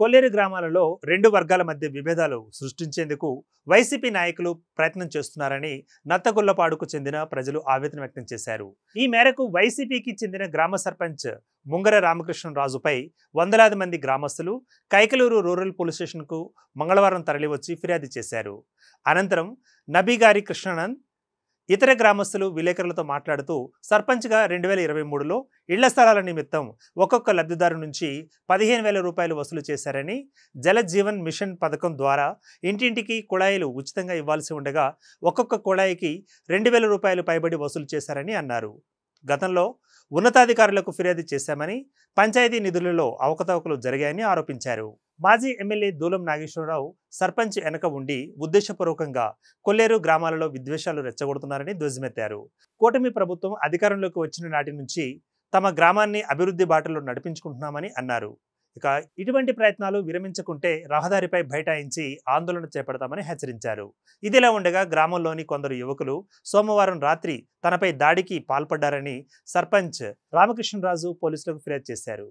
కొల్లేరు గ్రామాలలో రెండు వర్గాల మధ్య విభేదాలు సృష్టించేందుకు వైసీపీ నాయకులు ప్రయత్నం చేస్తున్నారని నత్తగుల్లపాడుకు చెందిన ప్రజలు ఆవేదన వ్యక్తం చేశారు. ఈ మేరకు వైసీపీకి చెందిన గ్రామ సర్పంచ్ ముంగర రామకృష్ణరాజుపై వందలాది మంది గ్రామస్తులు కైకలూరు రూరల్ పోలీస్ స్టేషన్కు మంగళవారం తరలివచ్చి ఫిర్యాదు చేశారు. అనంతరం నబీగారి కృష్ణానంద్ ఇతర గ్రామస్తులు విలేకరులతో మాట్లాడుతూ సర్పంచ్గా 2023లో ఇళ్ల స్థలాల నిమిత్తం ఒక్కొక్క లబ్ధిదారు నుంచి 15,000 రూపాయలు వసూలు చేశారని, జల జీవన్ మిషన్ పథకం ద్వారా ఇంటింటికి కుళాయిలు ఉచితంగా ఇవ్వాల్సి ఉండగా ఒక్కొక్క కుళాయికి 2,000 రూపాయలు పైబడి వసూలు చేశారని అన్నారు. గతంలో ఉన్నతాధికారులకు ఫిర్యాదు చేశామని, పంచాయతీ నిధులలో అవకతవకలు జరిగాయని ఆరోపించారు. మాజీ ఎమ్మెల్యే దూలం నాగేశ్వరరావు సర్పంచ్ వెనక ఉండి ఉద్దేశపూర్వకంగా కొల్లేరు గ్రామాలలో విద్వేషాలు రెచ్చగొడుతున్నారని ధ్వజమెత్తారు. కూటమి ప్రభుత్వం అధికారంలోకి వచ్చిన నాటి నుంచి తమ గ్రామాన్ని అభివృద్ధి బాటలో నడిపించుకుంటున్నామని అన్నారు. ఇక ఇటువంటి ప్రయత్నాలు విరమించకుంటే రహదారిపై బైఠాయించి ఆందోళన చేపడతామని హెచ్చరించారు. ఇదిలా ఉండగా గ్రామంలోని కొందరు యువకులు సోమవారం రాత్రి తనపై దాడికి పాల్పడ్డారని సర్పంచ్ రామకృష్ణరాజు పోలీసులకు ఫిర్యాదు చేశారు.